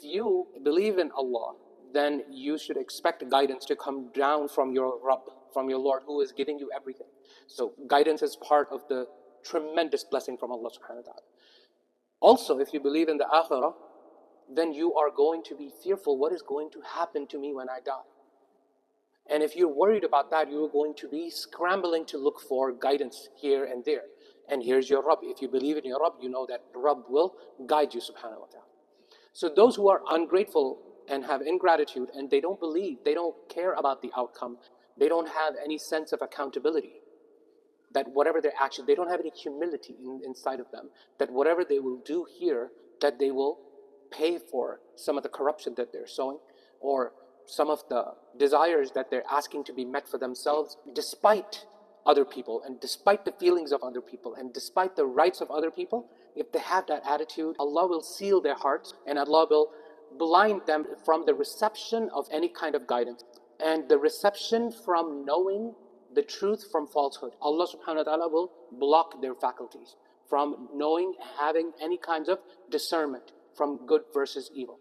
you believe in Allah, then you should expect guidance to come down from your Rabb, from your Lord, who is giving you everything. So guidance is part of the tremendous blessing from Allah subhanahu wa ta'ala. Also, if you believe in the Akhirah, then you are going to be fearful, what is going to happen to me when I die? And if you're worried about that, you're going to be scrambling to look for guidance here and there. And here's your Rabb. If you believe in your Rabb, you know that Rabb will guide you subhanahu wa ta'ala. So those who are ungrateful and have ingratitude, and they don't believe, they don't care about the outcome, they don't have any sense of accountability, that whatever their action, they don't have any humility inside of them, that whatever they will do here, that they will pay for some of the corruption that they're sowing, or some of the desires that they're asking to be met for themselves, despite other people, and despite the feelings of other people, and despite the rights of other people. If they have that attitude, Allah will seal their hearts, and Allah will blind them from the reception of any kind of guidance, and the reception from knowing the truth from falsehood. Allah subhanahu wa ta'ala will block their faculties from knowing, having any kinds of discernment from good versus evil.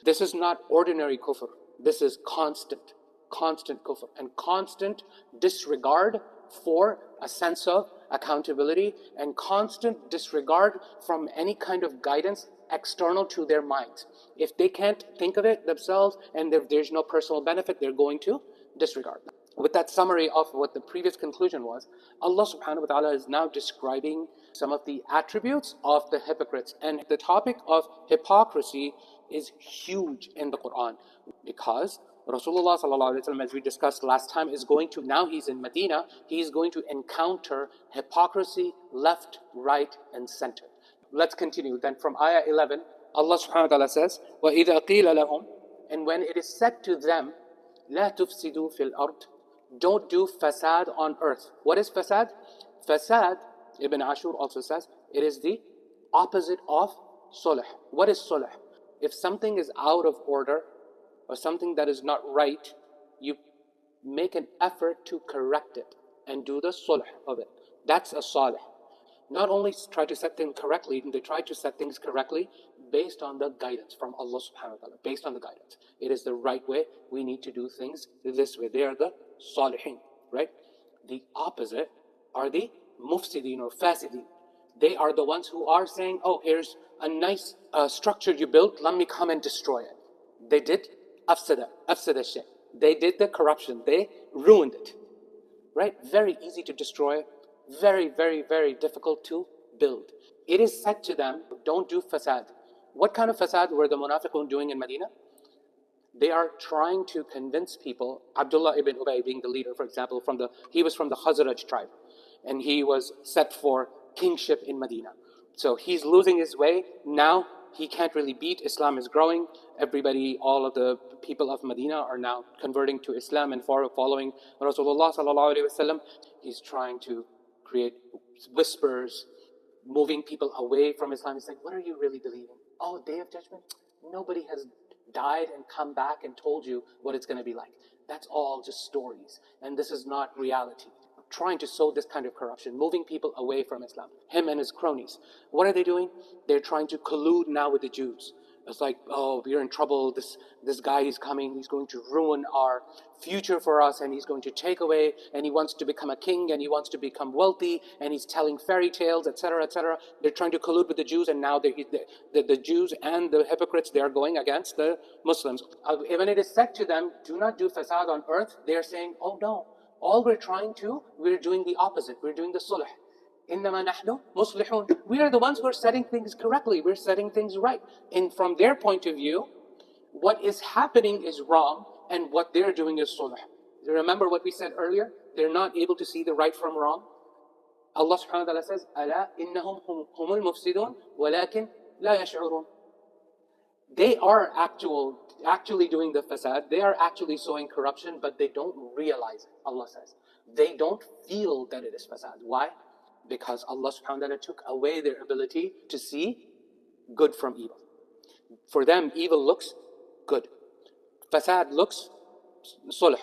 This is not ordinary kufr. This is constant kufr, and constant disregard for a sense of accountability, and constant disregard from any kind of guidance external to their minds. If they can't think of it themselves, and if there's no personal benefit, they're going to disregard them. With that summary of what the previous conclusion was, Allah subhanahu wa ta'ala is now describing some of the attributes of the hypocrites. And the topic of hypocrisy is huge in the Quran, because Rasulullah sallallahu alaihi wasallam, as we discussed last time, is going to, now he's in Medina, he's going to encounter hypocrisy left, right, and center. Let's continue. Then from ayah 11, Allah subhanahu wa ta'ala says, وَإِذَا قِيلَ لَهُمْ, and when it is said to them, لَا تُفْسِدُوا فِي الْأَرْضِ, don't do fasad on earth. What is fasad? Fasad, Ibn Ashur also says, it is the opposite of sulh. What is sulh? If something is out of order, or something that is not right, you make an effort to correct it and do the sulh of it. That's a salih. Not only try to set things correctly, they try to set things correctly based on the guidance from Allah subhanahu wa ta'ala, based on the guidance. It is the right way, we need to do things this way. They are the salihin, right? The opposite are the mufsidin or fasidin. They are the ones who are saying, oh, here's a nice structure you built, let me come and destroy it. They did afsada shay. They did the corruption, they ruined it, right? Very easy to destroy, very, very, very difficult to build. It is said to them, don't do fasad. What kind of fasad were the munafiqun doing in Medina? They are trying to convince people. Abdullah ibn Ubay being the leader, for example, he was from the Khazraj tribe, and he was set for kingship in Medina. So he's losing his way. Now he can't really beat. Islam is growing. Everybody, all of the people of Medina are now converting to Islam and following Rasulullah sallallahu alaihi wasallam. He's trying to create whispers, moving people away from Islam. He's like, what are you really believing? Oh, Day of Judgment? Nobody has died and come back and told you what it's going to be like. That's all just stories, and this is not reality. Trying to sow this kind of corruption, moving people away from Islam. Him and his cronies. What are they doing? They're trying to collude now with the Jews. It's like, oh, we're in trouble. This guy is coming. He's going to ruin our future for us, and he's going to take away, and he wants to become a king, and he wants to become wealthy, and he's telling fairy tales, etc., etc. They're trying to collude with the Jews, and now the Jews and the hypocrites, they are going against the Muslims. When it is said to them, do not do fasad on earth, they are saying, oh no, all we're doing the opposite. We're doing the sulh. إِنَّمَا نَحْنُ مُصْلِحُونَ. We are the ones who are setting things correctly. We're setting things right. And from their point of view, what is happening is wrong, and what they're doing is sulh. You remember what we said earlier? They're not able to see the right from wrong. Allah subhanahu wa ta'ala says, أَلَا إِنَّهُمْ هُمُ الْمُفْسِدُونَ وَلَكِنْ لَا يَشْعُرُونَ. They are actually doing the fasad. They are actually sowing corruption, but they don't realize it, Allah says. They don't feel that it is fasad. Why? Because Allah subhanahu wa ta'ala took away their ability to see good from evil. For them, evil looks good. Fasad looks sulh.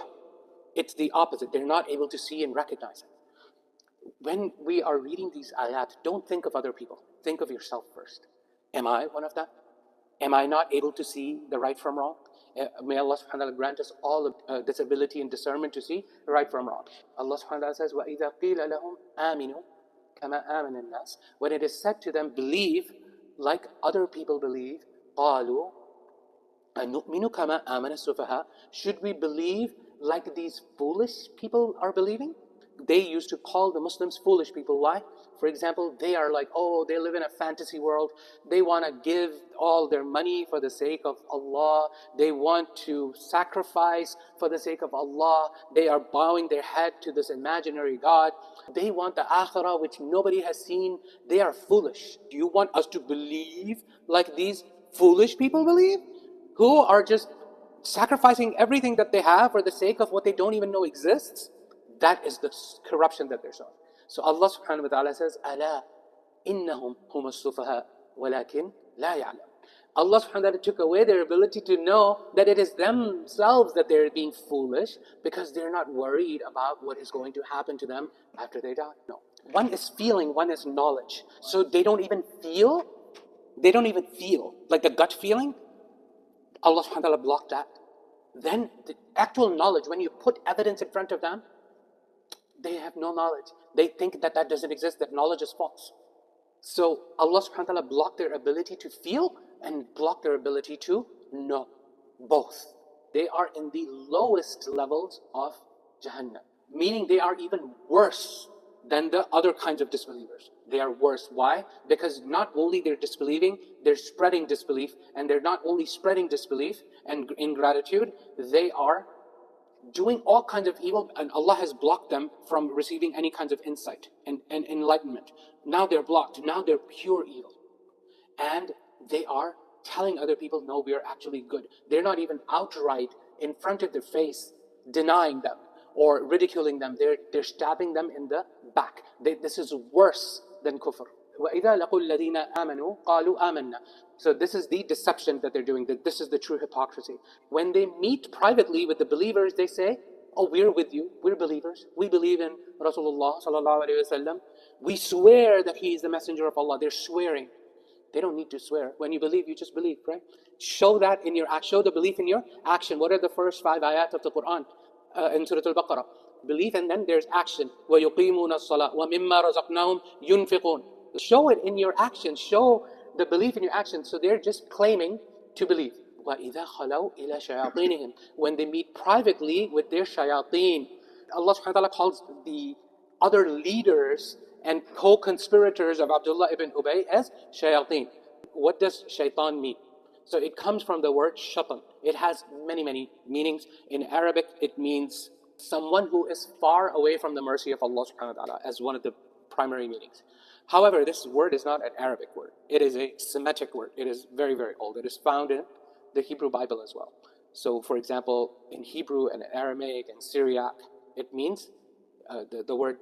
It's the opposite. They're not able to see and recognize it. When we are reading these ayat, don't think of other people. Think of yourself first. Am I one of them? Am I not able to see the right from wrong? May Allah subhanahu wa ta'ala grant us all this ability and discernment to see right from wrong. Allah subhanahu wa ta'ala says, وَإِذَا قِيلَ لَهُمْ آمِنُوا كَمَا آمَنَ النَّاسِ. When it is said to them, believe like other people believe, قَالُوا أَنُؤْمِنُ كَمَا آمَنَ السُّفَهَاءُ. Should we believe like these foolish people are believing? They used to call the Muslims foolish people. Why? For example, they are like, oh, they live in a fantasy world. They want to give all their money for the sake of Allah. They want to sacrifice for the sake of Allah. They are bowing their head to this imaginary God. They want the akhirah, which nobody has seen. They are foolish. Do you want us to believe like these foolish people believe? Who are just sacrificing everything that they have for the sake of what they don't even know exists? That is the corruption that they're showing. So Allah subhanahu wa ta'ala says, أَلَا إِنَّهُمْ هُمُ السُّفَهَاءُ وَلَكِنْ لَا يَعْلَمُ. Allah subhanahu wa ta'ala took away their ability to know that it is themselves that they're being foolish, because they're not worried about what is going to happen to them after they die. No. One is feeling, one is knowledge. So they don't even feel, like the gut feeling. Allah subhanahu wa ta'ala blocked that. Then the actual knowledge, when you put evidence in front of them, they have no knowledge. They think that that doesn't exist, that knowledge is false. So Allah subhanahu wa ta'ala blocked their ability to feel and blocked their ability to know. Both. They are in the lowest levels of Jahannam. Meaning they are even worse than the other kinds of disbelievers. They are worse. Why? Because not only they're disbelieving, they're spreading disbelief. And they're not only spreading disbelief and ingratitude, they are doing all kinds of evil, and Allah has blocked them from receiving any kinds of insight and enlightenment. Now they're blocked. Now they're pure evil. And they are telling other people, no, we are actually good. They're not even outright in front of their face denying them or ridiculing them. They're stabbing them in the back. This is worse than kufr. وَإِذَا لَقُوا الَّذِينَ آمَنُوا قَالُوا آمَنَّا. So this is the deception that they're doing. That this is the true hypocrisy. When they meet privately with the believers, they say, oh, we're with you. We're believers. We believe in Rasulullah sallallahu alaihi wasallam. We swear that he is the messenger of Allah. They're swearing. They don't need to swear. When you believe, you just believe, right? Show that in your action. Show the belief in your action. What are the first 5 ayat of the Quran in Surah al-Baqarah? Belief, and then there's action. وَيُقِيمُونَ الصَّلَاةَ وَمِمَّا رَزَقْنَاهُمْ يُنْفِقُونَ. Show it in your action. Show the belief in your action. So they're just claiming to believe. وَإِذَا خَلَوْا إِلَى شَيَاطِينِهِمْ. When they meet privately with their shayateen. Allah subhanahu wa ta'ala calls the other leaders and co-conspirators of Abdullah ibn Ubay as shayateen. What does shaitan mean? So it comes from the word shaitan. It has many, many meanings. In Arabic, it means someone who is far away from the mercy of Allah subhanahu wa ta'ala, as one of the primary meanings. However, this word is not an Arabic word. It is a Semitic word. It is very, very old. It is found in the Hebrew Bible as well. So, for example, in Hebrew and Aramaic and Syriac, it means the word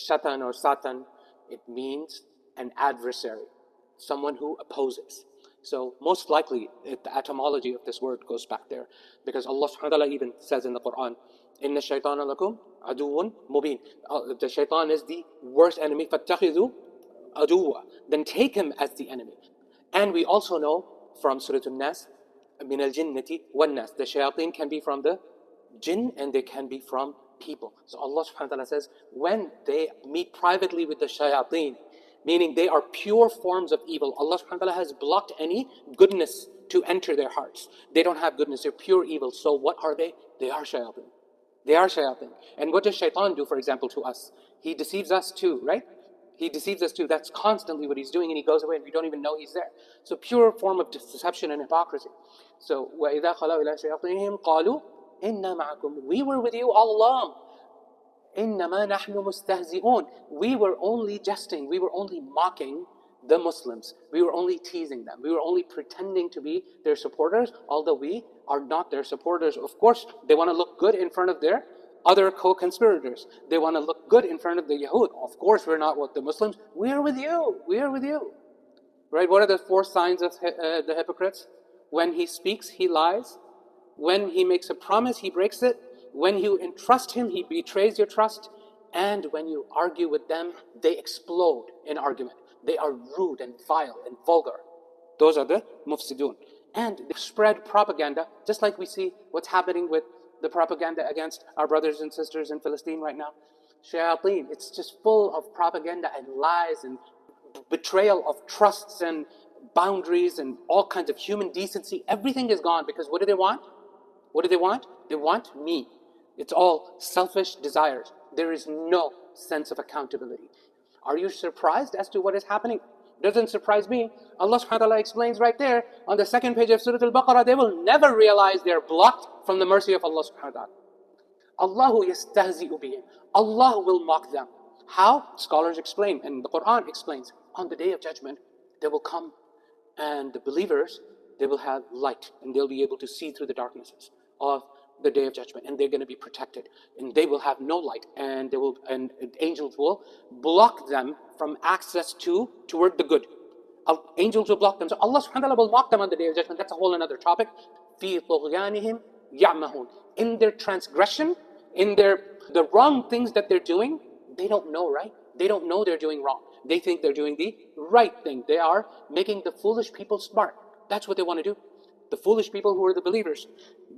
shatan or satan. It means an adversary, someone who opposes. So most likely, the etymology of this word goes back there, because Allah subhanahu wa ta'ala even says in the Quran, إِنَّ الشَّيْطَانَ لَكُمْ عَدُوٌ مُبِينٌ. The shaitan is the worst enemy. فَاتَّخِذُوا عَدُوًّا. Then take him as the enemy. And we also know from Surah An-Nas, مِنَ الْجِنَّةِ وَالنَّاسِ. The shayateen can be from the jinn and they can be from people. So Allah subhanahu wa ta'ala says, when they meet privately with the shayateen, meaning they are pure forms of evil, Allah subhanahu wa ta'ala has blocked any goodness to enter their hearts. They don't have goodness, they're pure evil. So what are they? They are shayateen. They are shayateen. And what does shaitan do, for example, to us? He deceives us too, right? He deceives us too. That's constantly what he's doing, and he goes away and we don't even know he's there. So pure form of deception and hypocrisy. So وَإِذَا خَلَوْا إِلَى شَيَاطِينِهِمْ قَالُوا إِنَّا مَعَكُمْ. We were with you all along. إِنَّمَا نَحْنُ مُسْتَهْزِئُونَ. We were only jesting. We were only mocking the Muslims. We were only teasing them. We were only pretending to be their supporters, although we are not their supporters. Of course, they want to look good in front of their other co-conspirators. They want to look good in front of the Yahud. Of course, we're not with the Muslims. We are with you. We are with you. Right? What are the 4 signs of the hypocrites? When he speaks, he lies. When he makes a promise, he breaks it. When you entrust him, he betrays your trust. And when you argue with them, they explode in argument. They are rude and vile and vulgar. Those are the mufsidun. And they spread propaganda, just like we see what's happening with the propaganda against our brothers and sisters in Palestine right now. Shayateen, it's just full of propaganda and lies and betrayal of trusts and boundaries and all kinds of human decency. Everything is gone because what do they want? What do they want? They want me. It's all selfish desires. There is no sense of accountability. Are you surprised as to what is happening? Doesn't surprise me. Allah subhanahu wa ta'ala explains right there on the second page of Surah Al-Baqarah, they will never realize they're blocked from the mercy of Allah subhanahu wa ta'ala. Allahu yastahzi'u bihim. Allah will mock them. How? Scholars explain, and the Quran explains, on the day of judgment, they will come and the believers, they will have light and they'll be able to see through the darknesses of the day of judgment, and they're going to be protected, and they will have no light, and angels will block them from access toward the good. Angels will block them. So Allah subhanahu wa ta'ala will mock them on the day of judgment. That's a whole another topic. فِي طُغْيَانِهِمْ يَعْمَهُونَ. In their transgression, in the wrong things that they're doing, they don't know, right? They don't know they're doing wrong. They think they're doing the right thing. They are making the foolish people smart. That's what they want to do. The foolish people who are the believers,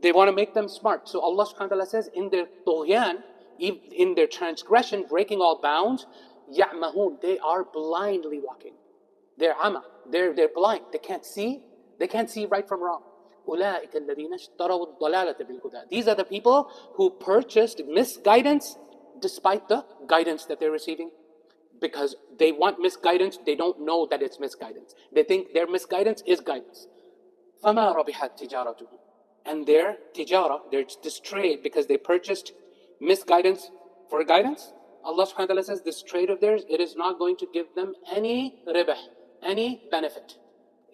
they want to make them smart. So Allah subhanahu wa ta'ala says, in their tughyan, in their transgression, breaking all bounds, ya'mahun, they are blindly walking. They're ama, they're blind. They can't see right from wrong. These are the people who purchased misguidance despite the guidance that they're receiving. Because they want misguidance, they don't know that it's misguidance. They think their misguidance is guidance. فَمَا رَبِحَتْ تِجَارَتُهُمْ. And their tijara, this trade, because they purchased misguidance for guidance, Allah subhanahu wa ta'ala says, this trade of theirs, it is not going to give them any ribah, any benefit.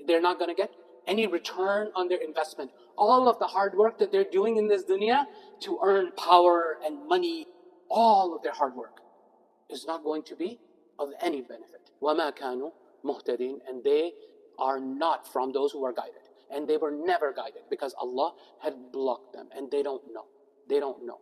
They're not going to get any return on their investment. All of the hard work that they're doing in this dunya to earn power and money, all of their hard work is not going to be of any benefit. وَمَا كَانُوا مُهْتَدِينَ. And they are not from those who are guided. And they were never guided because Allah had blocked them, and they don't know. They don't know.